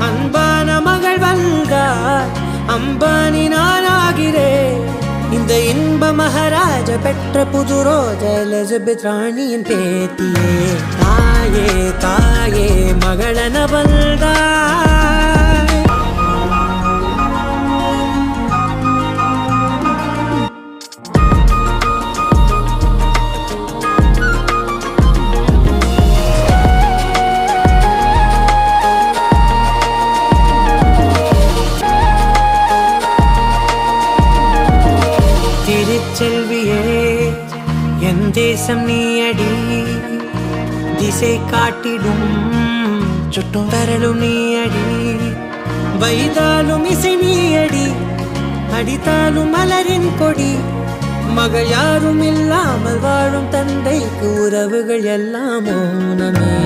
அன்பான மகள் வந்தார், அம்பானி நானாகிறேன். இந்த இன்ப மகாராஜ பெற்ற புது ரோஜ எலிசபெத் ராணியின் பேத்தியே. தாயே தாயே மகளன வந்தாய். திருச்செல்வியே என் தேசம் நீயடி, திசை காட்டிடும் சுட்டும் வரலும் நீயடி. வைதாலும் இசை நீயடி, அடித்தாலும் மலரின் கொடி. மகள் யாரும் இல்லாமல் வாழும் தந்தைக்கு உறவுகள் எல்லாம் மௌனமே.